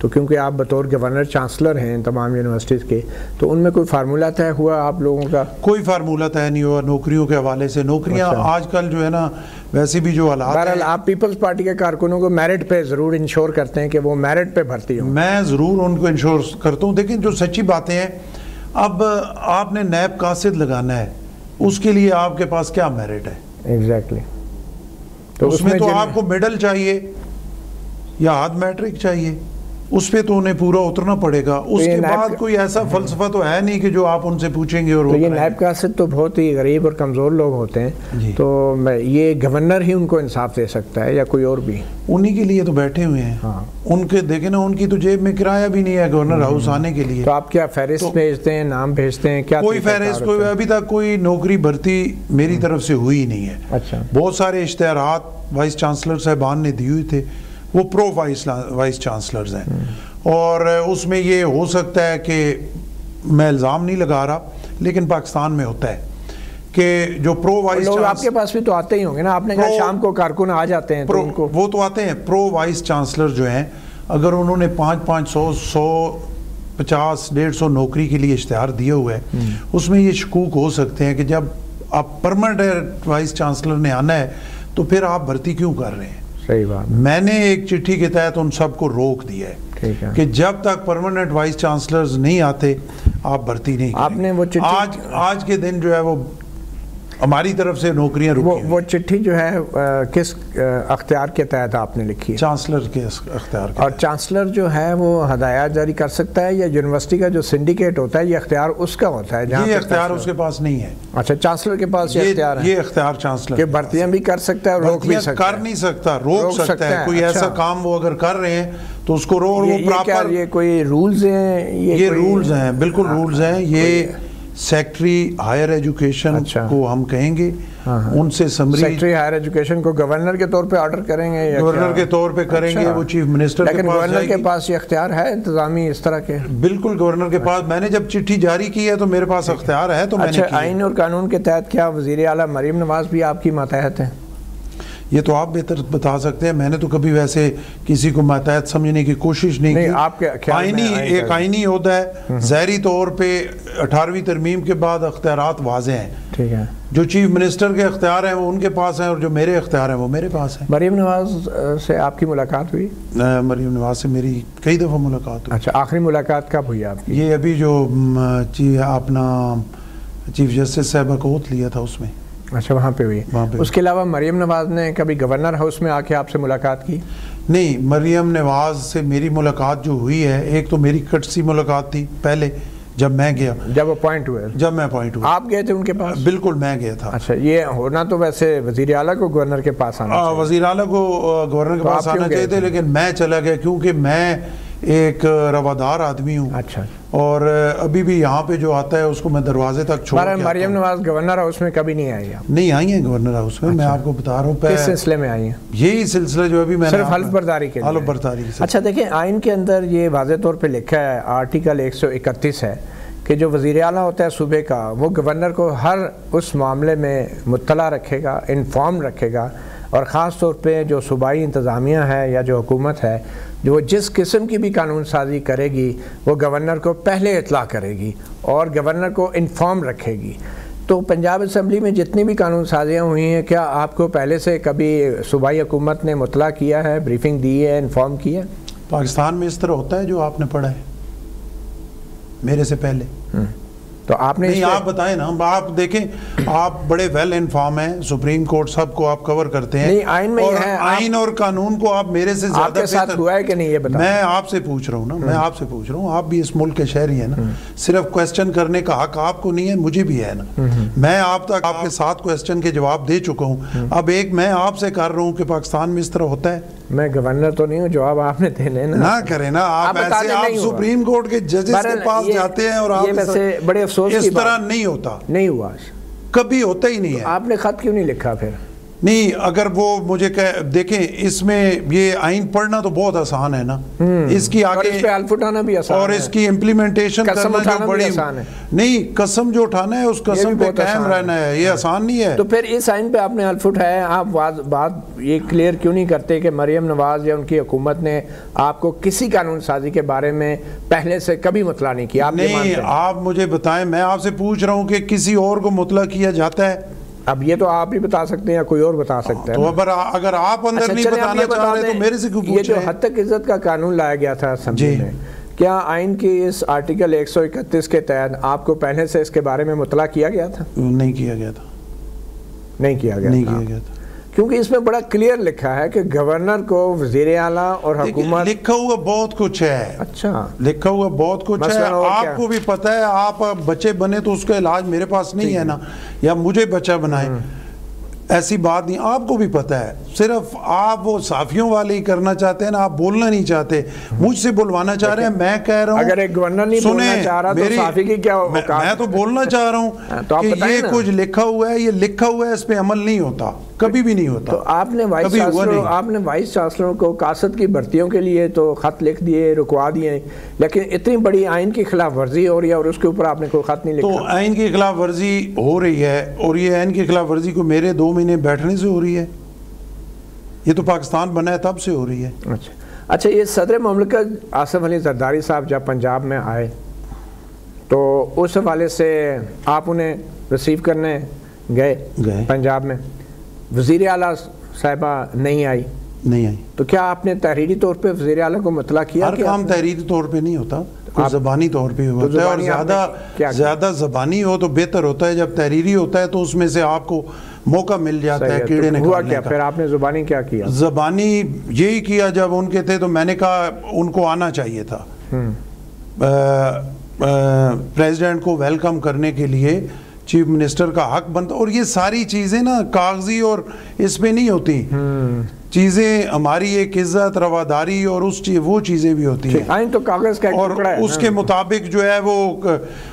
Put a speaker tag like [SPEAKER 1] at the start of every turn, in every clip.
[SPEAKER 1] تو کیونکہ آپ بطور گورنر چانسلر ہیں تمام یونیورسٹیز کے، تو ان میں کوئی فارمولہ طے ہوا آپ لوگوں کا؟
[SPEAKER 2] کوئی فارمولہ طے نہیں ہوا نوکریوں کے حوالے سے. نوکریاں آج کل جو ہے نا ویسے بھی جو حالات
[SPEAKER 1] بہرحال آپ پیپلز پارٹی کے کارکنوں کو میرٹ پہ ضرور انشور کرتے ہیں کہ وہ میرٹ پہ بھرتی ہوں.
[SPEAKER 2] میں ضرور ان کو انشور کرتا ہوں. دیکھیں جو سچی باتیں ہیں، اب آپ نے نیب قاصد لگانا ہے، اس کے لیے آپ کے پاس کیا میرٹ ہے؟
[SPEAKER 1] ایگزیکٹلی.
[SPEAKER 2] تو اس میں تو آپ کو میڈل چاہیے یا ہاتھ میٹرک چاہیے، اس پہ تو انہیں پورا اترنا پڑے گا. اس کے بعد کوئی ایسا فلسفہ تو ہے نہیں کہ جو آپ ان سے پوچھیں گے. اور
[SPEAKER 1] یہ نیب قاصد تو بہت ہی غریب اور کمزور لوگ ہوتے ہیں، تو یہ گورنر ہی ان کو انصاف دے سکتا ہے یا کوئی اور بھی؟
[SPEAKER 2] انہی کے لیے تو بیٹھے ہوئے ہیں. ان کے دیکھیں نا، ان کی تو جیب میں کرایہ بھی نہیں ہے گورنر ہاؤس آنے کے لیے.
[SPEAKER 1] تو آپ کیا فہرست بھیجتے ہیں، نام بھیجتے ہیں کیا؟
[SPEAKER 2] کوئی فہرست، کوئی ابھی تک کوئی نوکری بھرتی میری طرف سے ہوئی نہیں ہے.
[SPEAKER 1] اچھا.
[SPEAKER 2] بہت سارے اشتہارات وائس چانسلر صاحبان نے دی ہوئی تھے، وہ پرو وائس چانسلرز ہیں، اور اس میں یہ ہو سکتا ہے کہ میں الزام نہیں لگا رہا، لیکن پاکستان میں ہوتا ہے کہ جو پرو وائس
[SPEAKER 1] لوگ آپ کے پاس بھی تو آتے ہی ہوں گے نا. آپ نے کہا شام کو کارکن آ جاتے ہیں، تو ان کو
[SPEAKER 2] وہ تو آتے ہیں. پرو وائس چانسلر جو ہیں، اگر انہوں نے 500 150 150 نوکری کے لیے اشتہار دیا ہوا ہے، اس میں یہ شکوک ہو سکتے ہیں کہ جب آپ پرماننٹ وائس چانسلر نے آنا ہے تو پھر آپ بھرتی کیوں کر رہے ہیں؟
[SPEAKER 1] صحیح بات.
[SPEAKER 2] میں نے ایک چٹھی کے تحت ان سب کو روک دیا ہے کہ جب تک پرماننٹ وائس چانسلرز نہیں آتے آپ بھرتی نہیں کریں.
[SPEAKER 1] آپ نے وہ چٹھی
[SPEAKER 2] آج کے دن جو ہے وہ ہماری طرف سے نوکریاں رکی.
[SPEAKER 1] وہ چٹھی جو ہے کس اختیار کے تحت آپ نے لکھی ہے؟
[SPEAKER 2] چانسلر کے اختیار کے.
[SPEAKER 1] اور چانسلر جو ہے وہ ہدایات جاری کر سکتا ہے یا یونیورسٹی کا جو سنڈیکیٹ ہوتا ہے یہ اختیار اس کا ہوتا ہے؟
[SPEAKER 2] یہ اختیار اس کے پاس نہیں ہے.
[SPEAKER 1] اچھا، چانسلر کے پاس یہ اختیار ہے؟
[SPEAKER 2] یہ اختیار چانسلر
[SPEAKER 1] کہ بھرتیاں بھی کر سکتا ہے اور روک بھی سکتا ہے.
[SPEAKER 2] کر نہیں سکتا، روک سکتا ہے. کوئی ایسا کام وہ اگر کر رہے ہیں تو اس کو وہ پراپر.
[SPEAKER 1] یہ کوئی رولز ہیں؟
[SPEAKER 2] یہ رولز ہیں، بالکل رولز ہیں. یہ سیکٹری ہائر ایجوکیشن کو ہم کہیں گے، ان سے سمری
[SPEAKER 1] سیکٹری ہائر ایجوکیشن کو گورنر کے طور پہ آرڈر کریں گے؟
[SPEAKER 2] گورنر کے طور پہ کریں گے، وہ چیف منسٹر کے پاس.
[SPEAKER 1] لیکن گورنر کے پاس یہ اختیار ہے انتظامی اس طرح کے؟
[SPEAKER 2] بالکل گورنر کے پاس. میں نے جب چٹھی جاری کی ہے تو میرے پاس اختیار ہے. تو میں نے
[SPEAKER 1] آئین اور قانون کے تحت کیا وزیر اعلیٰ مریم نواز بھی آپ کی ماتحت ہیں؟
[SPEAKER 2] یہ تو آپ بہتر بتا سکتے ہیں. میں نے تو کبھی ویسے کسی کو ماتحت سمجھنے کی کوشش نہیں کی.
[SPEAKER 1] آپ کے
[SPEAKER 2] ایک آئینی عہدہ ہے، ظاہری طور پہ 18ویں ترمیم کے بعد اختیارات واضح ہیں.
[SPEAKER 1] ٹھیک ہے.
[SPEAKER 2] جو چیف منسٹر کے اختیار ہیں وہ ان کے پاس ہیں، اور جو میرے اختیار ہیں وہ میرے پاس ہیں.
[SPEAKER 1] مریم نواز سے آپ کی ملاقات ہوئی؟
[SPEAKER 2] مریم نواز سے میری کئی دفعہ ملاقات ہوئی.
[SPEAKER 1] اچھا، آخری ملاقات کب ہوئی آپ کی؟
[SPEAKER 2] یہ ابھی جو اپنا چیف جسٹس صاحبہ کو اوتھ لیا تھا اس میں.
[SPEAKER 1] اچھا، وہاں پہ ہوئی. اس کے علاوہ مریم نواز نے کبھی گورنر ہاؤس میں آ کے آپ سے ملاقات کی؟
[SPEAKER 2] نہیں، مریم نواز سے میری ملاقات جو ہوئی ہے، ایک تو میری کٹسی ملاقات تھی پہلے جب میں گیا،
[SPEAKER 1] جب اپوائنٹ ہوئے.
[SPEAKER 2] جب میں اپوائنٹ ہوا
[SPEAKER 1] آپ گئے تھے ان کے پاس؟
[SPEAKER 2] بالکل میں گیا تھا.
[SPEAKER 1] اچھا، یہ ہونا تو ویسے وزیر اعلیٰ کو گورنر کے پاس آنا چاہیے.
[SPEAKER 2] وزیر اعلیٰ کو گورنر کے پاس آنا چاہیے تھے، لیکن میں چلا گیا کیونکہ میں ایک روادار آدمی ہوں.
[SPEAKER 1] اچھا.
[SPEAKER 2] اور ابھی بھی یہاں پہ جو آتا ہے اس کو میں دروازے تک چھوڑ کے.
[SPEAKER 1] مریم نواز گورنر ہاؤس میں کبھی نہیں آئی؟
[SPEAKER 2] نہیں آئی ہیں گورنر ہاؤس میں. میں آپ کو بتا رہا ہوں
[SPEAKER 1] کس سلسلے میں آئی ہیں؟
[SPEAKER 2] یہی سلسلہ جو ابھی میں
[SPEAKER 1] صرف حلف برداری کے
[SPEAKER 2] حلف برداری.
[SPEAKER 1] اچھا دیکھیں، آئین کے اندر یہ واضح طور پہ لکھا ہے، آرٹیکل 131 ہے کہ جو وزیر اعلیٰ ہوتا ہے صوبے کا، وہ گورنر کو ہر اس معاملے میں مطلع رکھے گا، انفارم رکھے گا، اور خاص طور پہ جو صوبائی انتظامیہ ہے یا جو حکومت ہے، جو جس قسم کی بھی قانون سازی کرے گی وہ گورنر کو پہلے اطلاع کرے گی اور گورنر کو انفارم رکھے گی. تو پنجاب اسمبلی میں جتنی بھی قانون سازیاں ہوئی ہیں، کیا آپ کو پہلے سے کبھی صوبائی حکومت نے مطلع کیا ہے، بریفنگ دی ہے، انفارم کیا ہے؟
[SPEAKER 2] پاکستان میں اس طرح ہوتا ہے جو آپ نے پڑھا ہے میرے سے پہلے.
[SPEAKER 1] تو آپ نے
[SPEAKER 2] نہیں، آپ بتائیں نا. آپ دیکھیں، آپ بڑے ویل انفارم ہیں، سپریم کورٹ سب کو آپ کور کرتے ہیں.
[SPEAKER 1] نہیں، آئین میں ہے،
[SPEAKER 2] آئین اور قانون کو آپ میرے سے زیادہ
[SPEAKER 1] آپ کے ساتھ ہوا ہے کہ نہیں یہ بتائیں.
[SPEAKER 2] میں آپ سے پوچھ رہا ہوں نا، میں آپ سے پوچھ رہا ہوں. آپ بھی اس ملک کے شہری ہیں نا. صرف کوسچن کرنے کا حق آپ کو نہیں ہے، مجھے بھی ہے نا. میں آپ تک آپ کے 7 کوسچن کے جواب دے چکا ہوں. اب ایک میں آپ سے کر رہا ہوں کہ پاکستان میں اس طرح ہوتا ہے.
[SPEAKER 1] میں گورنر تو نہیں ہوں، جواب آپ نے دینے
[SPEAKER 2] نہ کریں نا. آپ ایسے آپ سپریم کورٹ کے ججز کے پاس جاتے ہیں اور آپ
[SPEAKER 1] بڑے افسوس
[SPEAKER 2] اس طرح نہیں ہوتا.
[SPEAKER 1] نہیں ہوا،
[SPEAKER 2] کبھی ہوتا ہی نہیں ہے.
[SPEAKER 1] آپ نے خط کیوں نہیں لکھا پھر؟
[SPEAKER 2] نہیں اگر وہ مجھے دیکھیں اس میں یہ آئین پڑھنا تو بہت آسان ہے نا، اس کی آگے
[SPEAKER 1] اور اس پہ الف اٹھانا بھی آسان ہے،
[SPEAKER 2] اور اس کی امپلیمنٹیشن کرنا جو بڑی نہیں، قسم جو اٹھانا ہے اس قسم پہ قائم رہنا ہے، یہ آسان نہیں ہے۔
[SPEAKER 1] تو پھر اس آئین پہ آپ نے الف اٹھایا، آپ بات یہ کلیئر کیوں نہیں کرتے کہ مریم نواز یا ان کی حکومت نے آپ کو کسی قانون سازی کے بارے میں پہلے سے کبھی مطلع نہیں کیا؟
[SPEAKER 2] نہیں، آپ مجھے بتائیں، میں آپ سے پوچھ رہا ہوں کہ کسی اور کو مطلع کیا جاتا ہے؟
[SPEAKER 1] اب یہ تو آپ ہی بتا سکتے ہیں یا کوئی اور بتا سکتا ہے،
[SPEAKER 2] تو اگر آپ اندر نہیں بتانا چاہ رہے تو میرے سے کیوں پوچھ رہے ہیں؟
[SPEAKER 1] یہ جو حد تک عزت کا قانون لایا گیا تھا اسمبلی میں، کیا آئین کی اس آرٹیکل 131 کے تحت آپ کو پہلے سے اس کے بارے میں مطلع کیا گیا تھا؟
[SPEAKER 2] نہیں کیا گیا تھا،
[SPEAKER 1] نہیں کیا گیا تھا، کیونکہ اس میں بڑا کلیئر لکھا ہے کہ گورنر کو وزیر اعلیٰ اور حکومت،
[SPEAKER 2] لکھا ہوا بہت کچھ ہے۔
[SPEAKER 1] اچھا،
[SPEAKER 2] لکھا ہوا بہت کچھ ہے، آپ کو بھی پتہ ہے، آپ بچے بنے تو اس کا علاج میرے پاس نہیں ہے نا، یا مجھے بچہ بنائے، ایسی بات نہیں، آپ کو بھی پتہ ہے، صرف آپ وہ صحافیوں والے ہی کرنا چاہتے ہیں نا، آپ بولنا نہیں چاہتے، مجھ سے بلوانا چاہ رہے ہیں، میں کہہ رہا ہوں
[SPEAKER 1] اگر ایک گورنر نہیں بولنا چاہ رہا تو صحافی کی کیا اوقات؟
[SPEAKER 2] میں تو بولنا چاہ رہا ہوں کہ یہ کچھ لکھا ہوا ہے، یہ لکھا ہوا ہے، اس پہ عمل نہیں ہوتا، کبھی بھی نہیں ہوتا۔
[SPEAKER 1] تو آپ نے وائس چانسلر کو قاصد کی بھرتیوں کے لیے تو خط لکھ دیے، رکوا دیے، لیکن اتنی بڑی آئین کی خلاف ورزی ہو رہی ہے اور اس کے اوپر آپ نے کوئی خط نہیں لکھا۔
[SPEAKER 2] تو آئین کی خلاف ورزی ہو رہی ہے، اور یہ آئین کی خلاف ورزی کو میرے 2 مہینے بیٹھنے سے ہو رہی ہے، یہ تو پاکستان بنا ہے تب سے ہو رہی ہے۔
[SPEAKER 1] اچھا، یہ صدر مملکت آصف علی زرداری صاحب جب پنجاب میں آئے تو اس حوالے سے آپ انہیں ریسیو کرنے گئے پنجاب میں، وزیر اعلیٰ صاحبہ نہیں آئی، تو کیا آپ نے تحریری طور پہ وزیر اعلیٰ کو مطلع کیا؟
[SPEAKER 2] ہر کام تحریری طور پہ نہیں ہوتا، زبانی طور پہ ہوتا ہے، اور زیادہ زبانی ہو تو بہتر ہوتا ہے، جب تحریری ہوتا ہے تو اس میں سے آپ کو موقع مل جاتا ہے کیڑے نکالنے کا۔
[SPEAKER 1] پھر آپ نے زبانی کیا کیا؟
[SPEAKER 2] زبانی یہی کیا، جب ان کے تھے تو میں نے کہا ان کو آنا چاہیے تھا، پریزیڈنٹ کو ویلکم کرنے کے لیے چیف منسٹر کا حق بنتا، اور یہ ساری چیزیں نا کاغذی اور اس پہ نہیں ہوتی چیزیں، ہماری ایک عزت، رواداری اور وہ چیزیں بھی ہوتی ہیں،
[SPEAKER 1] آئین تو کاغذ کا ایک ٹکڑا ہے،
[SPEAKER 2] اس کے مطابق جو ہے وہ،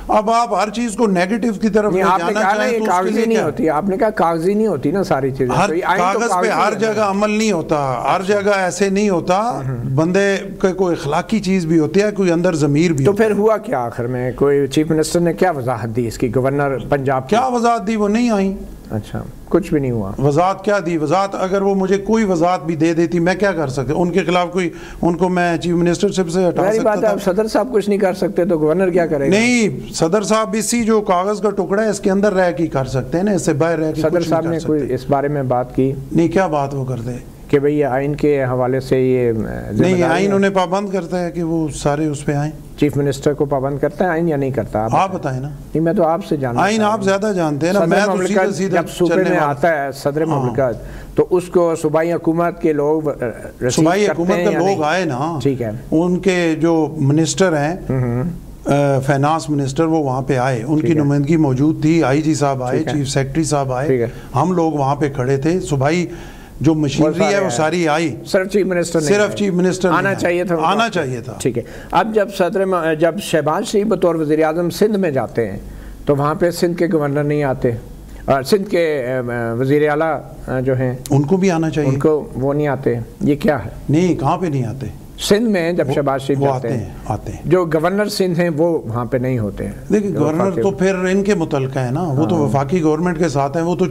[SPEAKER 2] اب آپ ہر چیز کو نیگیٹو کی طرف لے جانا چاہیں تو
[SPEAKER 1] کاغذی نہیں ہوتی، آپ نے کہا کاغذی نہیں ہوتی نا ساری چیزیں،
[SPEAKER 2] کاغذ پہ ہر جگہ عمل نہیں ہوتا، ہر جگہ ایسے نہیں ہوتا، بندے کوئی اخلاقی چیز بھی ہوتی ہے، کوئی اندر ضمیر بھی۔
[SPEAKER 1] تو پھر ہوا کیا آخر میں؟ کوئی چیف منسٹر نے کیا وضاحت دی اس کی؟ گورنر پنجاب
[SPEAKER 2] کیا وضاحت دی؟ وہ نہیں آئیں۔
[SPEAKER 1] اچھا، کچھ بھی نہیں ہوا؟
[SPEAKER 2] وضاحت کیا دی؟ وضاحت اگر وہ مجھے کوئی وضاحت بھی دے دیتی میں کیا کر سکتے؟ ان کے خلاف کوئی، ان کو میں چیف منسٹر شپ سے ہٹا سکتا تھا؟
[SPEAKER 1] صدر صاحب کچھ نہیں کر سکتے تو گورنر کیا کرے گا؟
[SPEAKER 2] نہیں، صدر صاحب اسی جو کاغذ کا ٹکڑا ہے اس کے اندر رہ کے کر سکتے ہیں نا، اس سے باہر رہ کے
[SPEAKER 1] صدر صاحب نے کوئی اس بارے میں بات کی؟
[SPEAKER 2] نہیں، کیا بات وہ کرتے
[SPEAKER 1] کہ بھئی آئین کے حوالے سے یہ
[SPEAKER 2] نہیں، آئین انہیں پابند کرتا ہے کہ وہ سارے اس پہ آئیں۔
[SPEAKER 1] چیف منسٹر کو پابند کرتا ہے آئین یا نہیں کرتا؟
[SPEAKER 2] آپ بتائیں نا۔
[SPEAKER 1] نہیں، میں تو آپ سے جانتا ہوں،
[SPEAKER 2] آئین آپ زیادہ جانتے ہیں نا، میں تو سیدھا سیدھا
[SPEAKER 1] جب صوبے میں آتا ہے صدر مملکت تو اس کو صوبائی حکومت کے لوگ
[SPEAKER 2] صوبائی حکومت کے لوگ آئے نا،
[SPEAKER 1] ٹھیک ہے،
[SPEAKER 2] ان کے جو منسٹر ہیں فائنانس منسٹر، وہ وہاں پہ آئے، ان کی نمائندگی موجود تھی، آئی جی صاحب آئے، چیف سیکرٹری صاحب آئے، ہم لوگ وہاں پہ کھڑے تھے، صوبائی جو مشینری ہے وہ ساری آئی،
[SPEAKER 1] صرف چیف منسٹر
[SPEAKER 2] آنا چاہیے تھا۔
[SPEAKER 1] ٹھیک ہے، اب جب شہباز شریف بطور وزیر اعظم سندھ میں جاتے ہیں تو وہاں پہ سندھ کے گورنر نہیں آتے، اور سندھ کے وزیر اعلیٰ جو ہیں
[SPEAKER 2] ان کو بھی آنا چاہیے،
[SPEAKER 1] ان کو وہ نہیں آتے، یہ کیا ہے؟
[SPEAKER 2] نہیں، کہاں پہ نہیں آتے؟
[SPEAKER 1] سندھ میں جب شہباز شریف جاتے ہیں، جو گورنر سندھ ہیں وہ وہاں پہ نہیں ہوتے ہیں۔
[SPEAKER 2] دیکھیں، گورنر تو پھر ان کے متعلقہ ہے نا، وہ تو وفاقی گورنمنٹ کے ساتھ ہیں، وہ تو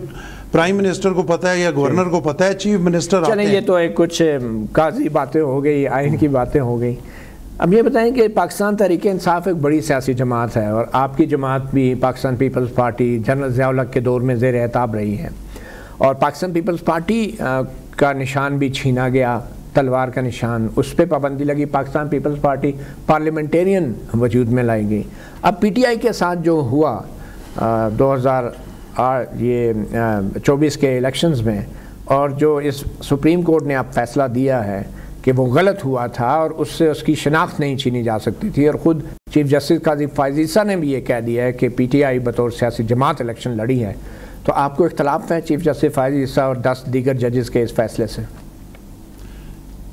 [SPEAKER 2] پرائم منسٹر کو پتہ ہے یا گورنر کو پتہ ہے، چیف منسٹر آتے ہیں۔
[SPEAKER 1] چلیں، یہ تو ایک کچھ قاضی باتیں ہو گئی، آئین کی باتیں ہو گئی۔ اب یہ بتائیں کہ پاکستان تحریک انصاف ایک بڑی سیاسی جماعت ہے، اور آپ کی جماعت بھی پاکستان پیپلز پارٹی جنرل ضیاء الحق کے دور میں زیر اعتاب رہی ہے، اور پاکستان پیپلز پارٹی کا نشان بھی چھینا گیا، تلوار کا نشان، اس پہ پابندی لگی، پاکستان پیپلز پارٹی پارلیمنٹیرین وجود میں لائی گئی۔ اب پی ٹی آئی کے ساتھ جو ہوا 2024 کے الیکشنز میں، اور جو اس سپریم کورٹ نے اب فیصلہ دیا ہے کہ وہ غلط ہوا تھا اور اس سے اس کی شناخت نہیں چھینی جا سکتی تھی، اور خود چیف جسٹس قاضی فائز عیسیٰ نے بھی یہ کہہ دیا ہے کہ پی ٹی آئی بطور سیاسی جماعت الیکشن لڑی ہے، تو آپ کو اختلاف ہے چیف جسٹس فائز عیسیٰ اور 10 دیگر ججز کے اس فیصلے سے؟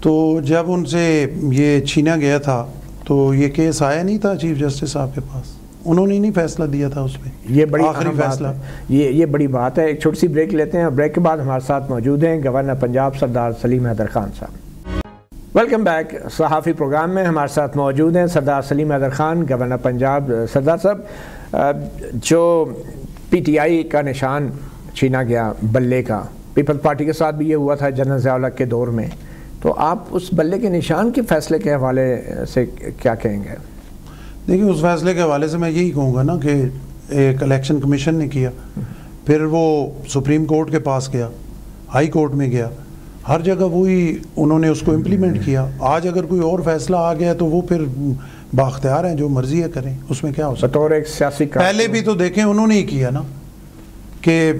[SPEAKER 2] تو جب ان سے یہ چھینا گیا تھا تو یہ کیس آیا نہیں تھا چیف جسٹس صاحب کے پاس؟ انہوں نے نہیں فیصلہ دیا تھا اس پہ.
[SPEAKER 1] یہ بڑی
[SPEAKER 2] آخری فیصلہ
[SPEAKER 1] یہ بڑی بات ہے. ایک چھوٹی سی بریک لیتے ہیں اور بریک کے بعد ہمارے ساتھ موجود ہیں گورنر پنجاب سردار سلیم حیدر خان صاحب. Welcome back. صحافی پروگرام میں ہمارے ساتھ موجود ہیں سردار سلیم حیدر خان گورنر پنجاب. سردار صاحب، جو پی ٹی آئی کا نشان چھینا گیا بلے کا، پیپلز پارٹی کے ساتھ بھی یہ ہوا تھا جنرل ضیاء الحق کے دور میں، تو آپ اس بلے کے نشان کے فیصلے کے حوالے سے کیا کہیں گے؟
[SPEAKER 2] دیکھیں، اس فیصلے کے حوالے سے میں یہی کہوں گا نا کہ ایک الیکشن کمیشن نے کیا، پھر وہ سپریم کورٹ کے پاس گیا، ہائی کورٹ میں گیا، ہر جگہ وہی انہوں نے اس کو امپلیمنٹ کیا. آج اگر کوئی اور فیصلہ آ گیا تو وہ پھر باختیار ہیں، جو مرضی ہے کریں، اس میں کیا ہو سکتا ہے.
[SPEAKER 1] بطور ایک سیاسی
[SPEAKER 2] پہلے بھی تو دیکھیں انہوں نے ہی کیا نا، کہ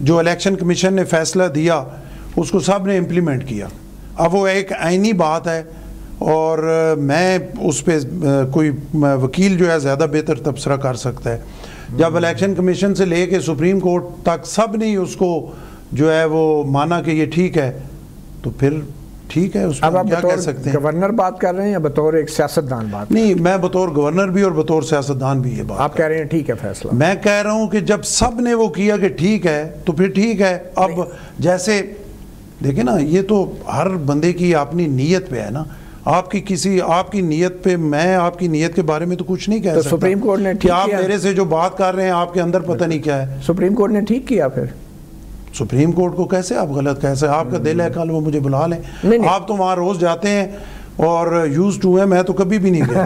[SPEAKER 2] جو الیکشن کمیشن نے فیصلہ دیا اس کو سب نے امپلیمنٹ کیا. اب وہ ایک آئینی بات ہے اور میں اس پہ کوئی وکیل جو ہے زیادہ بہتر تبصرہ کر سکتا ہے. جب الیکشن کمیشن سے لے کے سپریم کورٹ تک سب نے اس کو جو ہے وہ مانا کہ یہ ٹھیک ہے، تو پھر ٹھیک ہے، اس
[SPEAKER 1] اب آپ
[SPEAKER 2] کیا کہہ سکتے
[SPEAKER 1] بطور
[SPEAKER 2] ہیں.
[SPEAKER 1] گورنر بات کر رہے ہیں یا بطور ایک سیاستدان بات؟
[SPEAKER 2] نہیں، میں بطور گورنر بھی اور بطور سیاستدان بھی یہ بات
[SPEAKER 1] آپ کہہ رہے ہیں ٹھیک ہے فیصلہ.
[SPEAKER 2] میں کہہ رہا ہوں کہ جب سب نے وہ کیا کہ ٹھیک ہے تو پھر ٹھیک ہے. اب جیسے دیکھیں نا، یہ تو ہر بندے کی اپنی نیت پہ ہے نا. آپ کی نیت پہ، میں آپ کی نیت کے بارے میں تو کچھ نہیں کہہ سکتا.
[SPEAKER 1] سپریم کورٹ نے
[SPEAKER 2] کہ آپ میرے سے جو بات کر رہے ہیں آپ کے اندر پتہ نہیں کیا ہے.
[SPEAKER 1] سپریم کورٹ نے ٹھیک کیا. پھر
[SPEAKER 2] سپریم کورٹ کو کیسے آپ غلط کیسے؟ آپ کا دل ہے، کل وہ مجھے بلا لیں. آپ تو وہاں روز جاتے ہیں اور یوز ٹو ہیں، میں تو کبھی بھی نہیں گیا.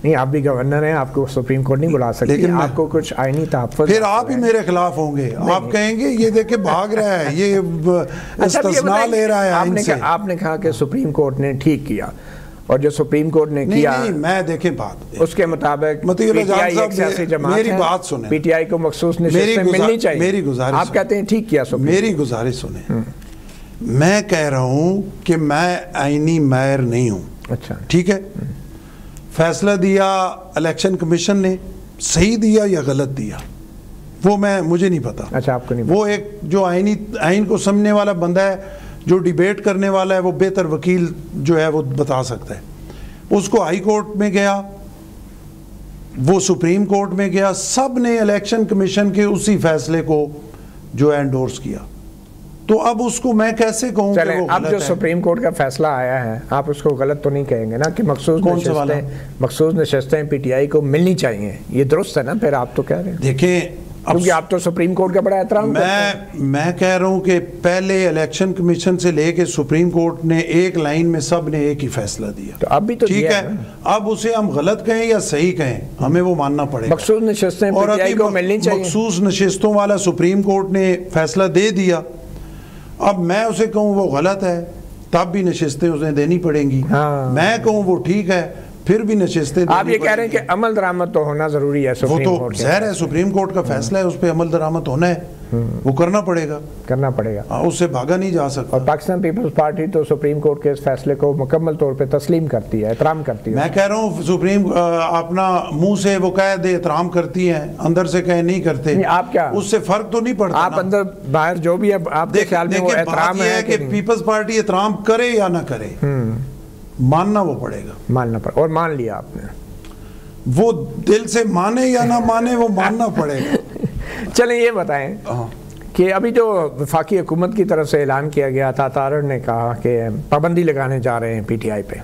[SPEAKER 1] نہیں، آپ بھی گورنر ہیں، آپ کو سپریم کورٹ نہیں بلا سکتی، لیکن آپ کو کچھ آئینی تحفظ.
[SPEAKER 2] پھر آپ ہی میرے خلاف ہوں گے. آپ کہیں گے یہ دیکھیں بھاگ رہا ہے، یہ استثناء لے رہا ہے ان سے.
[SPEAKER 1] آپ نے کہا کہ سپریم کورٹ نے ٹھیک کیا، اور جو سپریم کورٹ نے کیا،
[SPEAKER 2] نہیں میں دیکھیں بات
[SPEAKER 1] اس کے مطابق
[SPEAKER 2] پی ٹی آئی ایک سیاسی جماعت ہے. میری بات سنیں،
[SPEAKER 1] پی ٹی آئی کو مخصوص نشستیں ملنی چاہیے.
[SPEAKER 2] میری گزارش،
[SPEAKER 1] آپ کہتے ہیں ٹھیک کیا سپریم.
[SPEAKER 2] میری گزارش سنیں. میں کہہ رہا ہوں کہ میں آئینی ماہر نہیں ہوں.
[SPEAKER 1] اچھا،
[SPEAKER 2] ٹھیک ہے. فیصلہ دیا الیکشن کمیشن نے، صحیح دیا یا غلط دیا وہ مجھے نہیں پتا.
[SPEAKER 1] اچھا، آپ کو نہیں.
[SPEAKER 2] وہ ایک جو آئین کو سمجھنے والا بندہ ہے، جو ڈیبیٹ کرنے والا ہے، وہ بہتر وکیل جو ہے وہ بتا سکتا ہے. اس کو ہائی کورٹ میں گیا، وہ سپریم کورٹ میں گیا، سب نے الیکشن کمیشن کے اسی فیصلے کو جو ہے انڈورس کیا. تو اب اس کو میں کیسے کہوں کہ وہ غلط ہے؟
[SPEAKER 1] اب جو سپریم کورٹ کا فیصلہ آیا ہے، آپ اس کو غلط تو نہیں کہیں گے نا کہ مخصوص نشستیں پی ٹی آئی کو ملنی چاہیے؟ یہ درست ہے نا؟ پھر آپ تو کہہ رہے ہیں،
[SPEAKER 2] دیکھیں
[SPEAKER 1] کیونکہ آپ تو سپریم کورٹ کا بڑا احترام کرتے ہیں.
[SPEAKER 2] میں کہہ رہا ہوں کہ پہلے الیکشن کمیشن سے لے کے سپریم کورٹ نے ایک لائن میں سب نے ایک ہی فیصلہ دیا.
[SPEAKER 1] تو اب بھی تو
[SPEAKER 2] ٹھیک ہے. اب اسے ہم غلط کہیں یا صحیح کہیں، ہمیں وہ ماننا پڑے گا.
[SPEAKER 1] مخصوص نشستیں پی ٹی آئی کو ملنی چاہیے.
[SPEAKER 2] مخصوص نشستوں والا سپریم کورٹ نے فیصلہ دے دیا. اب میں اسے کہوں وہ غلط ہے، تب بھی نشستیں اسے دینی پڑیں گی. میں کہوں وہ ٹھیک ہے، پھر بھی نشستیں.
[SPEAKER 1] آپ یہ کہہ رہے ہیں کہ عمل درآمد تو ہونا ضروری ہے.
[SPEAKER 2] وہ تو ظاہر ہے سپریم کورٹ کا فیصلہ ہے، اس پہ عمل درآمد ہونا ہے، وہ کرنا پڑے گا. اس سے بھاگا نہیں جا سکتا.
[SPEAKER 1] اور پاکستان پیپلز پارٹی تو سپریم کورٹ کے اس فیصلے کو مکمل طور پہ تسلیم کرتی ہے، احترام کرتی ہے.
[SPEAKER 2] میں کہہ رہا ہوں سپریم اپنا منہ سے وہ کہہ دے احترام کرتی ہیں، اندر سے کہے نہیں کرتے.
[SPEAKER 1] آپ کیا،
[SPEAKER 2] اس سے فرق تو نہیں پڑتا.
[SPEAKER 1] آپ اندر باہر جو بھی ہے آپ کے خیال میں وہ احترام ہے
[SPEAKER 2] کہ پیپلز پارٹی احترام کرے یا نہ کرے، ماننا وہ پڑے گا.
[SPEAKER 1] ماننا پڑے، اور مان لیا آپ نے.
[SPEAKER 2] وہ دل سے مانے یا نہ مانے، وہ ماننا پڑے گا.
[SPEAKER 1] چلیں یہ بتائیں کہ ابھی جو وفاقی حکومت کی طرف سے اعلان کیا گیا تھا، تارڑ نے کہا کہ پابندی لگانے جا رہے ہیں پی ٹی آئی پہ،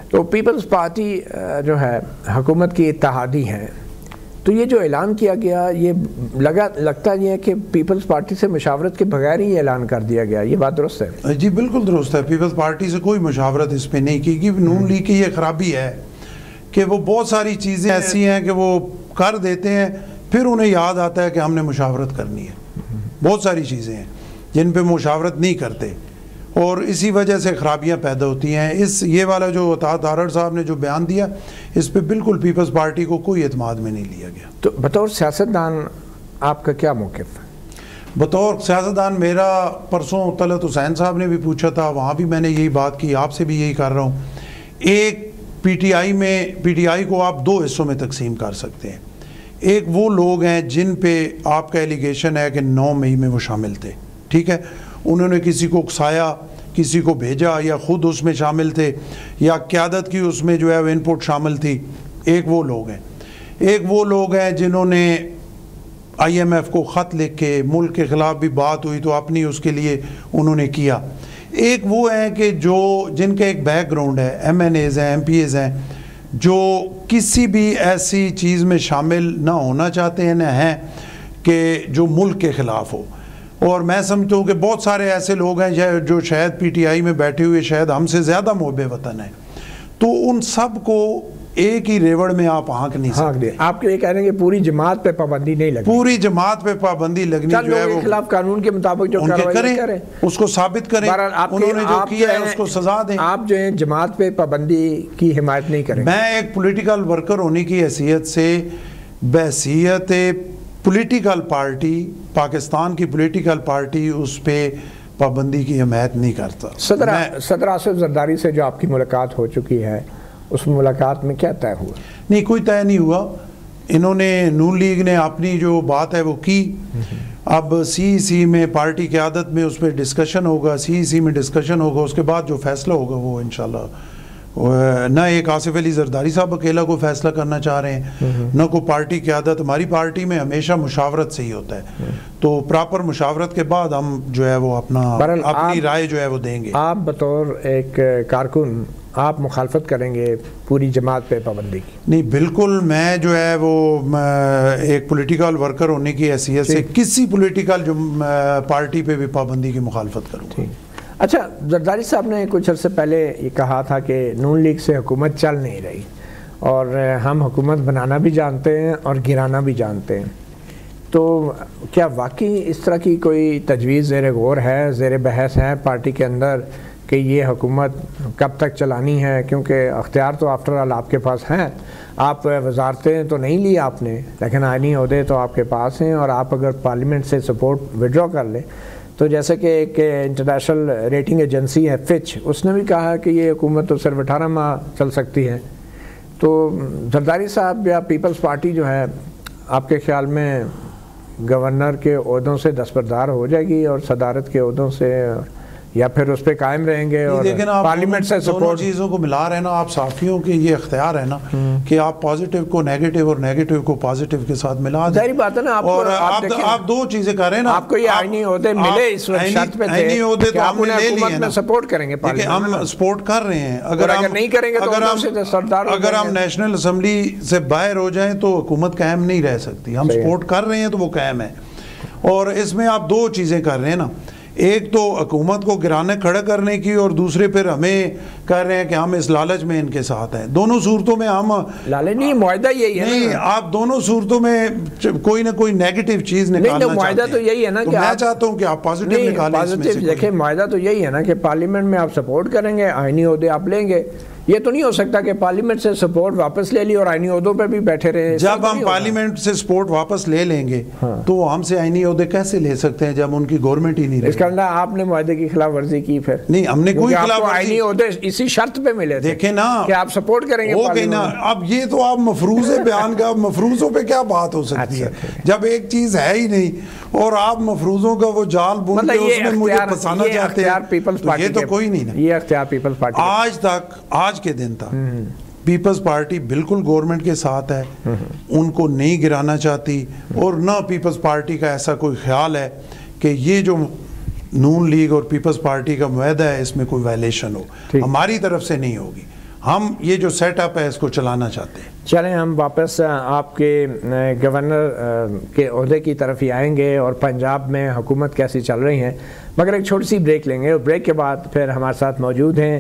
[SPEAKER 1] تو پیپلز پارٹی جو ہے حکومت کی اتحادی ہے، تو یہ جو اعلان کیا گیا یہ لگتا یہ ہے کہ پیپلز پارٹی سے مشاورت کے بغیر ہی اعلان کر دیا گیا. یہ بات درست ہے؟
[SPEAKER 2] جی بالکل درست ہے. پیپلز پارٹی سے کوئی مشاورت اس پہ نہیں کی گئی. نون لیگ کی یہ خرابی ہے کہ وہ بہت ساری چیزیں ایسی ہیں کہ وہ کر دیتے ہیں، پھر انہیں یاد آتا ہے کہ ہم نے مشاورت کرنی ہے. بہت ساری چیزیں ہیں جن پہ مشاورت نہیں کرتے، اور اسی وجہ سے خرابیاں پیدا ہوتی ہیں. یہ والا جو تارڑ صاحب نے جو بیان دیا، اس پہ بالکل پیپلز پارٹی کو کوئی اعتماد میں نہیں لیا گیا.
[SPEAKER 1] تو بطور سیاستدان آپ کا کیا موقف ہے؟
[SPEAKER 2] بطور سیاستدان میرا، پرسوں طلعت حسین صاحب نے بھی پوچھا تھا، وہاں بھی میں نے یہی بات کی، آپ سے بھی یہی کر رہا ہوں. ایک پی ٹی آئی کو آپ دو حصوں میں تقسیم کر سکتے ہیں. ایک وہ لوگ ہیں جن پہ آپ کا ایلیگیشن ہے کہ 9 مئی میں وہ شامل تھے، ٹھیک ہے، انہوں نے کسی کو اکسایا، کسی کو بھیجا، یا خود اس میں شامل تھے، یا قیادت کی اس میں جو ہے وہ ان پٹ شامل تھی. ایک وہ لوگ ہیں. ایک وہ لوگ ہیں جنہوں نے IMF کو خط لکھ کے ملک کے خلاف بھی بات ہوئی تو اپنی اس کے لیے انہوں نے کیا. ایک وہ ہیں کہ جن کا ایک بیک گراؤنڈ ہے, MNAs ہیں, MPAs ہیں, جو کسی بھی ایسی چیز میں شامل نہ ہونا چاہتے ہیں, نہ ہیں کہ جو ملک کے خلاف ہو. اور میں سمجھتا ہوں کہ بہت سارے ایسے لوگ ہیں جو شاید PTI میں بیٹھے ہوئے شاید ہم سے زیادہ محب وطن ہیں, تو ان سب کو ایک ہی ریوڑ میں آپ ہانک نہیں سکتے.
[SPEAKER 1] آپ یہ کہہ رہے ہیں کہ پوری جماعت پہ پابندی نہیں لگنی,
[SPEAKER 2] پوری جماعت پہ پابندی لگنی جو ہے وہ
[SPEAKER 1] خلاف قانون کے مطابق جو کارروائی کریں,
[SPEAKER 2] اس کو ثابت کریں, انہوں نے جو کیا ہے اس کو سزا دیں.
[SPEAKER 1] آپ جو ہیں جماعت پہ پابندی کی حمایت نہیں کریں.
[SPEAKER 2] میں ایک پولیٹیکل ورکر ہونے کی حیثیت سے بحیثیت پولیٹیکل پارٹی, پاکستان کی پولیٹیکل پارٹی, اس پہ پابندی کی حمایت نہیں کرتا.
[SPEAKER 1] صدر آصف زرداری سے جو آپ کی ملاقات ہو چکی ہے, اس ملاقات میں کیا طے ہوا؟
[SPEAKER 2] نہیں, کوئی طے نہیں ہوا. انہوں نے نون لیگ نے اپنی جو بات ہے وہ کی. اب CEC میں پارٹی قیادت میں اس پہ ڈسکشن ہوگا, CEC میں ڈسکشن ہوگا, اس کے بعد جو فیصلہ ہوگا وہ انشاءاللہ, نہ ایک آصف علی زرداری صاحب اکیلا کو فیصلہ کرنا چاہ رہے ہیں, نہ کوئی پارٹی قیادت. ہماری پارٹی میں ہمیشہ مشاورت سے ہی ہوتا ہے, تو پراپر مشاورت کے بعد ہم جو ہے وہ اپنی رائے جو ہے وہ دیں گے.
[SPEAKER 1] آپ بطور ایک کارکن آپ مخالفت کریں گے پوری جماعت پہ پابندی کی؟
[SPEAKER 2] نہیں, بالکل. میں جو ہے وہ ایک پولیٹیکل ورکر ہونے کی حیثیت سے کسی پولیٹیکل پارٹی پہ بھی پابندی کی مخالفت کروں گا.
[SPEAKER 1] اچھا, زرداری صاحب نے کچھ عرصے پہلے یہ کہا تھا کہ نون لیگ سے حکومت چل نہیں رہی, اور ہم حکومت بنانا بھی جانتے ہیں اور گرانا بھی جانتے ہیں. تو کیا واقعی اس طرح کی کوئی تجویز زیر غور ہے, زیر بحث ہے پارٹی کے اندر کہ یہ حکومت کب تک چلانی ہے؟ کیونکہ اختیار تو آفٹر آل آپ کے پاس ہیں. آپ وزارتیں تو نہیں لی آپ نے, لیکن آئینی عہدے تو آپ کے پاس ہیں, اور آپ اگر پارلیمنٹ سے سپورٹ وڈرا کر لیں تو جیسے کہ ایک انٹرنیشنل ریٹنگ ایجنسی ہے فچ, اس نے بھی کہا کہ یہ حکومت تو صرف 18 ماہ چل سکتی ہے. تو زرداری صاحب یا پیپلز پارٹی جو ہے, آپ کے خیال میں گورنر کے عہدوں سے دستبردار ہو جائے گی اور صدارت کے عہدوں سے, یا پھر اس پہ قائم رہیں گے اور پارلیمنٹ سے
[SPEAKER 2] دونوں چیزوں کو ملا رہے نا؟ آپ صحافیوں کے یہ اختیار ہے نا کہ آپ پازیٹیو کو نیگیٹو اور نیگیٹو کو پازیٹیو کے ساتھ ملا دیں.
[SPEAKER 1] ظاہری بات ہے نا,
[SPEAKER 2] اور آپ دو چیزیں کر رہے ہیں نا.
[SPEAKER 1] آپ کو یہ آئینی عہدے ملے اس وقت شرط پہ تھے کہ آپ انہیں حکومت میں سپورٹ کریں گے.
[SPEAKER 2] ہم سپورٹ کر رہے ہیں.
[SPEAKER 1] اگر نہیں کریں گے تو
[SPEAKER 2] اگر ہم نیشنل اسمبلی سے باہر ہو جائیں تو حکومت قائم نہیں رہ سکتی. ہم سپورٹ کر رہے ہیں تو وہ قائم ہے. اور اس میں آپ دو چیزیں کر رہے ہیں نا, ایک تو حکومت کو گرانے کھڑا کرنے کی, اور دوسرے پھر ہمیں کہہ رہے ہیں کہ ہم اس لالچ میں ان کے ساتھ ہیں. دونوں صورتوں میں ہم
[SPEAKER 1] لالچ نہیں, معاہدہ یہی ہے.
[SPEAKER 2] نہیں, آپ دونوں صورتوں میں کوئی نہ کوئی نیگیٹو چیز نکالنا چاہتے ہیں.
[SPEAKER 1] معاہدہ تو یہی ہے نا کہ
[SPEAKER 2] میں چاہتا ہوں کہ آپ پازیٹیو نکالیں.
[SPEAKER 1] دیکھیں, معاہدہ تو یہی ہے نا کہ پارلیمنٹ میں آپ سپورٹ کریں گے, آئینی عہدے آپ لیں گے. یہ تو نہیں ہو سکتا کہ پارلیمنٹ سے سپورٹ واپس لے لی اور آئینی عہدوں پہ بھی بیٹھے رہے.
[SPEAKER 2] جب ہم پارلیمنٹ سے سپورٹ واپس لے لیں گے تو ہم سے آئینی عہدے کیسے لے سکتے ہیں جب ان کی گورنمنٹ ہی نہیں رہی؟
[SPEAKER 1] اس کا مطلب آپ نے معاہدے کی خلاف ورزی کی. پھر
[SPEAKER 2] نہیں, ہم نے کوئی خلاف ورزی.
[SPEAKER 1] آئینی عہدے اسی شرط پہ ملے تھے,
[SPEAKER 2] دیکھیں نا,
[SPEAKER 1] کہ آپ سپورٹ کریں گے.
[SPEAKER 2] اوکے نا, اب یہ تو آپ مفروض بیان کا, مفروضوں پہ کیا بات ہو سکتی ہے جب ایک چیز ہے ہی نہیں اور آپ مفروضوں کا وہ جال بن کے اس میں مجھے پھنسانا چاہتے ہیں. یہ تو کوئی نہیں نا.
[SPEAKER 1] یہ اختیار پیپلز پارٹی
[SPEAKER 2] آج تک, آج کے دن تک پیپلز پارٹی بالکل گورنمنٹ کے ساتھ ہے, ان کو نہیں گرانا چاہتی, اور نہ پیپلز پارٹی کا ایسا کوئی خیال ہے کہ یہ جو نون لیگ اور پیپلز پارٹی کا معاہدہ ہے اس میں کوئی وائلیشن ہو. ہماری طرف سے نہیں ہوگی. ہم یہ جو سیٹ اپ ہے اس کو چلانا چاہتے ہیں.
[SPEAKER 1] چلیں, ہم واپس آپ کے گورنر کے عہدے کی طرف ہی آئیں گے اور پنجاب میں حکومت کیسی چل رہی ہیں, مگر ایک چھوٹی سی بریک لیں گے, اور بریک کے بعد پھر ہمارے ساتھ موجود ہیں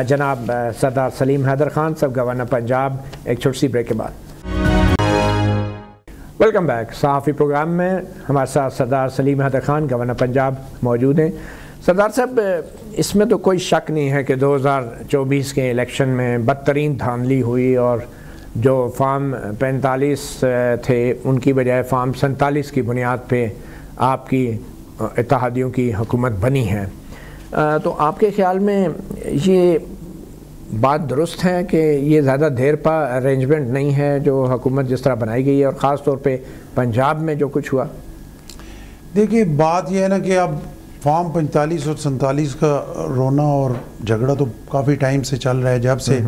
[SPEAKER 1] جناب سردار سلیم حیدر خان صاحب, گورنر پنجاب. ایک چھوٹی سی بریک کے بعد ویلکم بیک. صحافی پروگرام میں ہمارے ساتھ سردار سلیم حیدر خان, گورنر پنجاب موجود ہیں. سردار صاحب, اس میں تو کوئی شک نہیں ہے کہ 2024 کے الیکشن میں بدترین دھاندلی ہوئی, اور جو فارم 45 تھے ان کی بجائے فارم 47 کی بنیاد پہ آپ کی اتحادیوں کی حکومت بنی ہے. تو آپ کے خیال میں یہ بات درست ہے کہ یہ زیادہ دیر پا ارینجمنٹ نہیں ہے جو حکومت جس طرح بنائی گئی ہے, اور خاص طور پہ پنجاب میں جو کچھ ہوا؟
[SPEAKER 2] دیکھیے, بات یہ ہے نا کہ اب فارم 45 اور 47 کا رونا اور جھگڑا تو کافی ٹائم سے چل رہا ہے, جب سے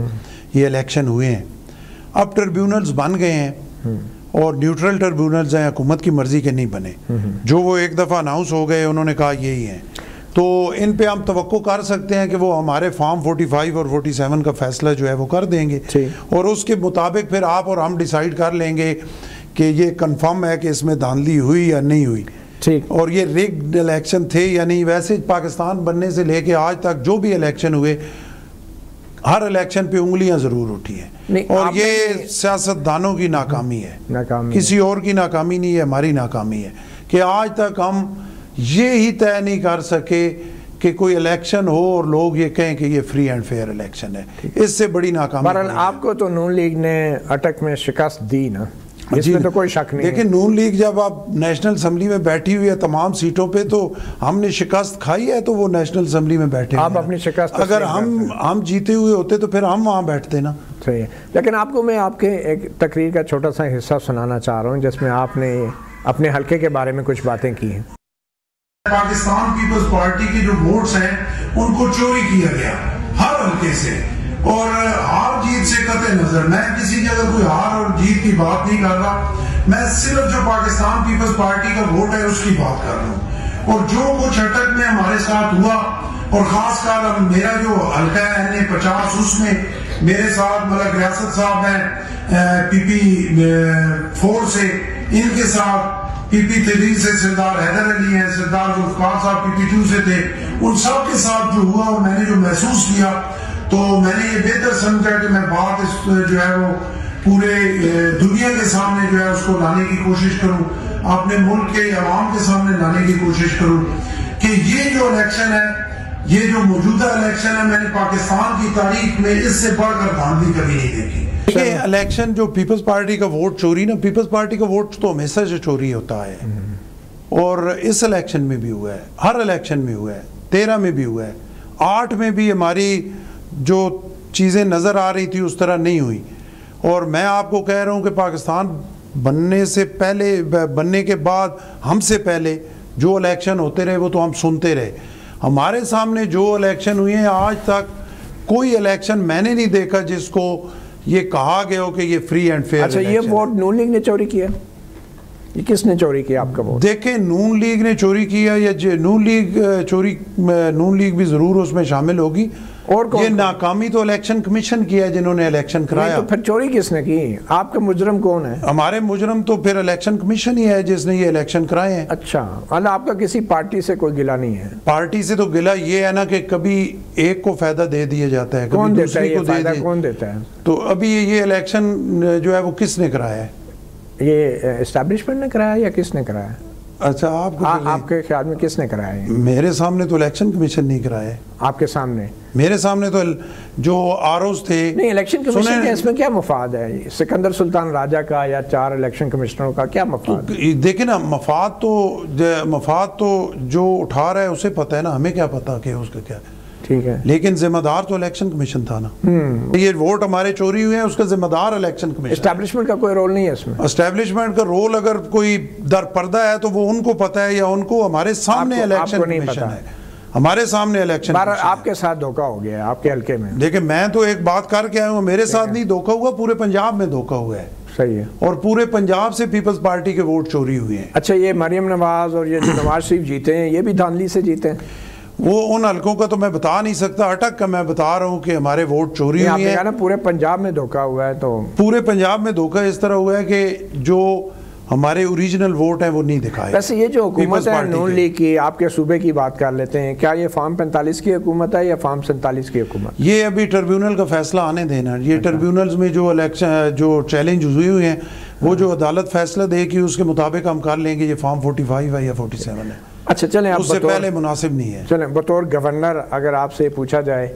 [SPEAKER 2] یہ الیکشن ہوئے ہیں. اب ٹریبیونلز بن گئے ہیں, اور نیوٹرل ٹربیونلز ہیں، حکومت کی مرضی کے نہیں بنے، جو وہ ایک دفعہ اناؤنس ہو گئے انہوں نے کہا یہی ہیں، تو ان پہ ہم توقع کر سکتے ہیں کہ وہ ہمارے فارم 45 اور 47 کا فیصلہ جو ہے وہ کر دیں گے، اور اس کے مطابق پھر آپ اور ہم ڈیسائیڈ کر لیں گے کہ یہ کنفرم ہے کہ اس میں دھاندلی ہوئی یا نہیں ہوئی، اور یہ ریگڈ الیکشن تھے یا نہیں۔ ویسے پاکستان بننے سے لے کے آج تک جو بھی الیکشن ہوئے، ہر الیکشن پہ انگلیاں ضرور اٹھی ہیں، اور یہ سیاست دانوں کی ناکامی ہے، کسی اور کی ناکامی نہیں ہے، ہماری ناکامی ہے کہ آج تک ہم یہ ہی طے نہیں کر سکے کہ کوئی الیکشن ہو اور لوگ یہ کہیں کہ یہ فری اینڈ فیئر الیکشن ہے۔ اس سے بڑی ناکامی۔
[SPEAKER 1] بہرحال آپ کو تو نون لیگ نے اٹک میں شکست دی نا، اس میں تو کوئی شک نہیں۔
[SPEAKER 2] دیکھیں نون لیگ جب آپ نیشنل اسمبلی میں بیٹھی ہوئی ہے تمام سیٹوں پہ، تو ہم نے شکست کھائی ہے، تو وہ نیشنل اسمبلی میں بیٹھے،
[SPEAKER 1] آپ اپنی شکست،
[SPEAKER 2] اگر ہم جیتے ہوئے ہوتے تو پھر ہم وہاں بیٹھتے نا۔
[SPEAKER 1] صحیح ہے، لیکن آپ کو میں آپ کے ایک تقریر کا چھوٹا سا حصہ سنانا چاہ رہا ہوں جس میں آپ نے اپنے حلقے کے بارے میں کچھ باتیں کی ہیں۔
[SPEAKER 2] پاکستان پیپلز پارٹی کے جو ووٹس ہیں ان کو چوری کیا گیا ہر حلقے سے، اور ہار جیت سے قطع نظر، میں کسی جگہ کوئی ہار اور جیت کی بات نہیں کر رہا، میں صرف جو پاکستان پیپلز پارٹی کا ووٹ ہے اس کی بات کر رہا ہوں، اور جو کچھ اٹک میں ہمارے ساتھ ہوا، اور خاص کر میرا جو حلقہ ہے N50 اس میں میرے ساتھ ملک ریاست صاحب ہیں PP 4 سے، ان کے ساتھ PP 3 سے سردار حیدر علی ہیں، سردار ذوالفقار صاحب PP 2 سے تھے، ان سب کے ساتھ جو ہوا اور میں نے جو محسوس کیا، تو میں نے یہ بہتر سمجھا کہ میں بات جو ہے وہ پورے دنیا کے سامنے جو ہے اس کو لانے کی کوشش کروں، اپنے ملک کے عوام کے سامنے لانے کی کوشش کروں کہ یہ جو الیکشن ہے، یہ جو موجودہ الیکشن ہے، میں نے پاکستان کی تاریخ میں اس سے بڑھ کر دھاندلی کبھی نہیں دیکھی۔ یہ الیکشن جو پیپلز پارٹی کا ووٹ چوری نا، پیپلز پارٹی کا ووٹ تو ہمیشہ سے چوری ہوتا ہے، اور اس الیکشن میں بھی ہوا ہے، ہر الیکشن میں ہوا ہے، 13 میں بھی ہوا ہے، 8 میں بھی ہماری جو چیزیں نظر آ رہی تھی اس طرح نہیں ہوئی، اور میں آپ کو کہہ رہا ہوں کہ پاکستان بننے سے پہلے، بننے کے بعد ہم سے پہلے جو الیکشن ہوتے رہے وہ تو ہم سنتے رہے، ہمارے سامنے جو الیکشن ہوئے ہیں آج تک کوئی الیکشن میں نے نہیں دیکھا جس کو یہ کہا گیا ہو کہ یہ فری اینڈ فیئر۔
[SPEAKER 1] اچھا، یہ ووٹ نون لیگ نے چوری کیا؟ یہ کس نے چوری کیا آپ کا ووٹ؟
[SPEAKER 2] دیکھیں نون لیگ نے چوری کیا یا نون لیگ چوری، نون لیگ بھی ضرور اس میں شامل ہوگی، اور یہ ناکامی تو الیکشن کمیشن کی ہے جنہوں نے الیکشن کرایا۔
[SPEAKER 1] تو پھر چوری کس نے کی؟ آپ کا مجرم کون ہے؟
[SPEAKER 2] ہمارے مجرم تو پھر الیکشن کمیشن ہی ہے جس نے یہ الیکشن کرائے ہیں۔
[SPEAKER 1] اچھا، اللہ، آپ کا کسی پارٹی سے کوئی گلہ نہیں ہے؟
[SPEAKER 2] پارٹی سے تو گلہ یہ ہے نا کہ کبھی ایک کو فائدہ دے دیا جاتا ہے،
[SPEAKER 1] کون دیتا ہے یہ فائدہ؟ کون دیتا ہے؟
[SPEAKER 2] تو ابھی یہ الیکشن جو ہے وہ کس نے کرایا ہے؟
[SPEAKER 1] یہ اسٹیبلشمنٹ نے کرایا یا کس نے کرایا؟
[SPEAKER 2] اچھا،
[SPEAKER 1] آپ کے خیال میں کس نے کرایا ہے؟
[SPEAKER 2] میرے سامنے تو الیکشن کمیشن نہیں کرایا ہے۔
[SPEAKER 1] آپ کے سامنے؟ میرے
[SPEAKER 2] سامنے تو جو آروز تھے۔
[SPEAKER 1] نہیں، الیکشن کمیشن کا اس میں کیا مفاد ہے؟ سکندر سلطان راجہ کا یا 4 الیکشن کمشنروں کا کیا مفاد؟
[SPEAKER 2] دیکھیں نا، مفاد تو جو اٹھا رہا ہے اسے پتہ ہے نا، ہمیں کیا پتا کہ اس کا کیا ہے، ٹھیک ہے، لیکن ذمہ دار تو الیکشن کمیشن تھا نا۔ یہ ووٹ ہمارے چوری ہوئے ہیں، اس کا ذمہ دار الیکشن کمیشن۔
[SPEAKER 1] اسٹیبلشمنٹ کا کوئی رول نہیں ہے اس میں؟
[SPEAKER 2] اسٹیبلشمنٹ کا رول اگر کوئی در پردہ ہے تو وہ ان کو پتہ ہے، یا ان کو ہمارے سامنے الیکشن کمیشن ہے، ہمارے سامنے الیکشن۔
[SPEAKER 1] آپ کے ساتھ دھوکہ ہو گیا آپ کے حلقے میں؟
[SPEAKER 2] دیکھیں میں تو ایک بات کر کے آیا ہوں، میرے ساتھ نہیں دھوکہ ہوا، پورے پنجاب میں دھوکہ ہوا ہے۔
[SPEAKER 1] صحیح ہے، اور
[SPEAKER 2] پورے پنجاب سے پیپلز پارٹی کے ووٹ چوری ہوئے ہیں۔
[SPEAKER 1] اچھا، یہ مریم نواز اور یہ جو نواز شریف جیتے ہیں، یہ بھی دھاندلی سے جیتے ہیں؟
[SPEAKER 2] وہ ان حلقوں کا تو میں بتا نہیں سکتا، اٹک کا میں بتا رہا ہوں کہ ہمارے ووٹ چوری ہوئی ہیں۔
[SPEAKER 1] آپ نے پورے پنجاب میں دھوکہ ہوا ہے؟ تو
[SPEAKER 2] پورے پنجاب میں دھوکہ اس طرح ہوا ہے کہ جو ہمارے اوریجنل ووٹ ہیں وہ نہیں دکھائے۔
[SPEAKER 1] ویسے یہ جو حکومت ہے نون لیگ کی، آپ کے صوبے کی بات کر لیتے ہیں، کیا یہ فارم 45 کی حکومت ہے یا فارم 47 کی حکومت؟
[SPEAKER 2] یہ ابھی ٹربیونل کا فیصلہ آنے دینا، یہ ٹربیونلز میں جو الیکشن جو چیلنج ہوئے ہیں وہ جو عدالت فیصلہ دے گی اس کے مطابق ہم کر لیں گے یہ فارم 45 ہے یا 47 ہے۔
[SPEAKER 1] اچھا چلیں،
[SPEAKER 2] اس سے پہلے مناسب نہیں ہے۔
[SPEAKER 1] چلیں، بطور گورنر اگر آپ سے پوچھا جائے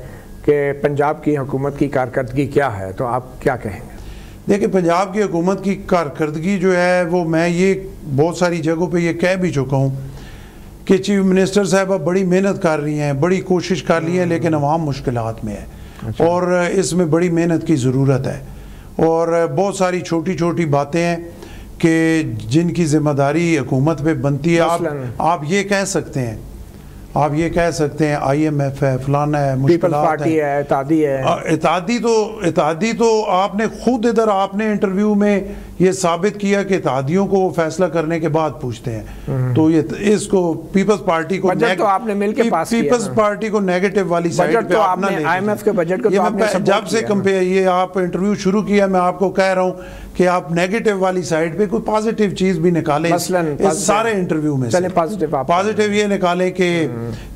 [SPEAKER 1] کہ پنجاب کی حکومت کی کارکردگی کیا ہے تو آپ کیا کہیں گے؟
[SPEAKER 2] دیکھیں، پنجاب کی حکومت کی کارکردگی جو ہے وہ میں یہ بہت ساری جگہوں پہ یہ کہہ بھی چکا ہوں کہ چیف منسٹر صاحبہ بڑی محنت کر رہی ہیں، بڑی کوشش کر رہی ہیں، لیکن عوام مشکلات میں ہے اور اس میں بڑی محنت کی ضرورت ہے، اور بہت ساری چھوٹی چھوٹی باتیں ہیں کہ جن کی ذمہ داری حکومت پہ بنتی ہے۔ آپ یہ کہہ سکتے ہیں، آپ یہ کہہ سکتے ہیں IMF ہے، فلانا ہے،
[SPEAKER 1] پیپلز پارٹی ہے، اتحادی ہے۔
[SPEAKER 2] اتحادی تو آپ نے خود ادھر آپ نے انٹرویو میں یہ ثابت کیا کہ اتحادیوں کو فیصلہ کرنے کے بعد پوچھتے ہیں، تو یہ اس کو پیپلز پارٹی کو
[SPEAKER 1] بجٹ تو آپ نے مل کے پاس کیا،
[SPEAKER 2] پیپلز پارٹی کو نیگیٹو والی سائڈ پہ آپ نے
[SPEAKER 1] IMF کے بجٹ کو تو آپ نے سپورٹ
[SPEAKER 2] جب سے کمپیئر یہ آپ انٹرویو شروع کیا میں آپ کو کہہ رہا ہوں کہ آپ نیگیٹو والی سائڈ پہ کوئی پازیٹیو چیز بھی نکالیں اس سارے انٹرویو میں سے۔ پازیٹیو یہ نکالیں کہ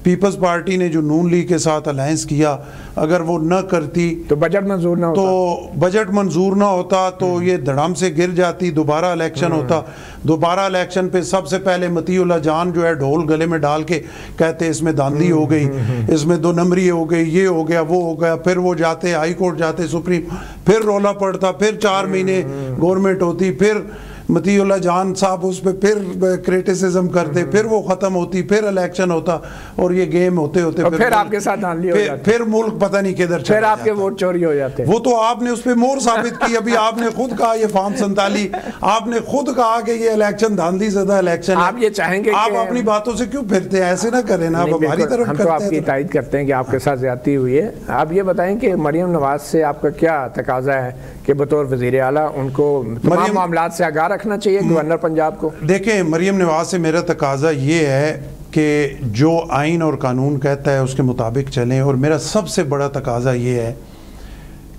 [SPEAKER 2] پیپلز پارٹی نے جو نون لیگ کے ساتھ الائنس کیا، اگر وہ نہ کرتی
[SPEAKER 1] تو بجٹ منظور نہ ہوتا،
[SPEAKER 2] تو بجٹ منظور نہ ہوتا تو یہ دھڑام سے گر جاتی، دوبارہ الیکشن ہوتا۔ دوبارہ الیکشن پہ سب سے پہلے مطیع اللہ جان جو ہے ڈھول گلے میں ڈال کے کہتے اس میں دھاندلی ہو گئی، اس میں 2 نمبری ہو گئی، یہ ہو گیا وہ ہو گیا، پھر وہ جاتے ہائی کورٹ جاتے، سپریم، پھر رولا پڑتا، پھر 4 مہینے گورنمنٹ ہوتی، پھر مطیع اللہ جان صاحب اس پہ پھر کریٹیسزم کرتے، پھر وہ ختم ہوتی، پھر الیکشن ہوتا، اور یہ گیم ہوتے ہوتے
[SPEAKER 1] پھر آپ کے ساتھ دھاندلی ہو جاتی،
[SPEAKER 2] پھر ملک پتہ نہیں کدھر چلا
[SPEAKER 1] پھر آپ کے ووٹ چوری ہو جاتے۔
[SPEAKER 2] وہ تو آپ نے اس پہ مور ثابت کی، ابھی آپ نے خود کہا یہ فارم 47، آپ نے خود کہا کہ یہ الیکشن دھاندلی زدہ الیکشن ہے۔
[SPEAKER 1] آپ یہ چاہیں گے
[SPEAKER 2] آپ اپنی باتوں سے کیوں پھرتے ہیں؟ ایسے نہ کریں نا، آپ ہماری طرف
[SPEAKER 1] ہم تو آپ کی تائید کرتے ہیں کہ آپ کے ساتھ زیادتی ہوئی ہے۔ آپ یہ بتائیں کہ مریم نواز سے آپ کا کیا تقاضا ہے کہ بطور وزیر اعلیٰ ان کو تمام معاملات سے آگاہ رکھنا چاہیے گورنر پنجاب کو؟
[SPEAKER 2] دیکھیں، مریم نواز سے میرا تقاضا یہ ہے کہ جو آئین اور قانون کہتا ہے اس کے مطابق چلیں، اور میرا سب سے بڑا تقاضا یہ ہے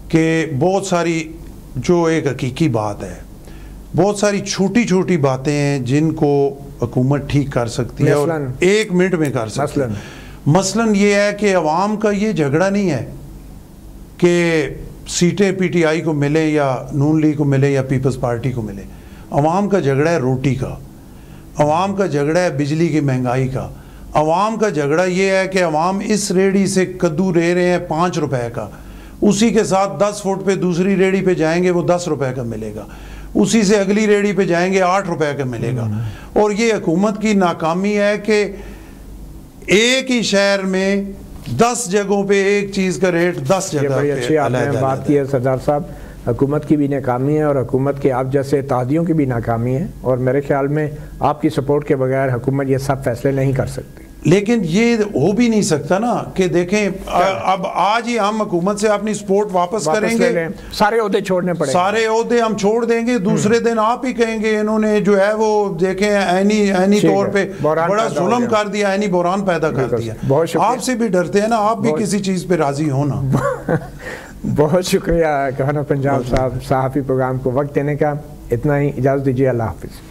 [SPEAKER 2] کہ بہت ساری جو ایک حقیقی بات ہے، بہت ساری چھوٹی چھوٹی باتیں ہیں جن کو حکومت ٹھیک کر سکتی ہے اور 1 منٹ میں کر سکتی ہے۔ مثلاً یہ ہے کہ عوام کا یہ جھگڑا نہیں ہے کہ سیٹیں PTI کو ملے یا نون لیگ کو ملے یا پیپلز پارٹی کو ملے، عوام کا جھگڑا ہے روٹی کا، عوام کا جھگڑا ہے بجلی کی مہنگائی کا، عوام کا جھگڑا یہ ہے کہ عوام اس ریڑھی سے کدو لے رہے ہیں 5 روپے کا، اسی کے ساتھ 10 فٹ پہ دوسری ریڑھی پہ جائیں گے وہ 10 روپے کا ملے گا، اسی سے اگلی ریڑھی پہ جائیں گے 8 روپے کا ملے گا۔ اور یہ حکومت کی ناکامی ہے کہ ایک ہی شہر میں 10 جگہوں پہ ایک چیز کا ریٹ 10 جگہ
[SPEAKER 1] بڑی اچھی آپ نے بات کی ہے سردار صاحب، حکومت کی بھی ناکامی ہے اور حکومت کے آپ جیسے اتحادیوں کی بھی ناکامی ہے، اور میرے خیال میں آپ کی سپورٹ کے بغیر حکومت یہ سب فیصلے نہیں کر سکتی۔
[SPEAKER 2] لیکن یہ ہو بھی نہیں سکتا نا کہ دیکھیں اب آج ہی ہم حکومت سے اپنی سپورٹ واپس کریں گے،
[SPEAKER 1] سارے عہدے چھوڑنے پڑیں گے،
[SPEAKER 2] سارے عہدے ہم چھوڑ دیں گے، دوسرے دن آپ ہی کہیں گے انہوں نے جو ہے وہ دیکھیں عینی طور پہ بڑا ظلم کر دیا، عینی بحران پیدا کر دیا۔ آپ سے بھی ڈرتے ہیں نا، آپ بھی کسی چیز پہ راضی ہونا۔
[SPEAKER 1] بہت شکریہ گورنر پنجاب صاحب صحافی پروگرام کو وقت دینے کا، اتنا ہی، اجازت دیجیے، اللہ حافظ۔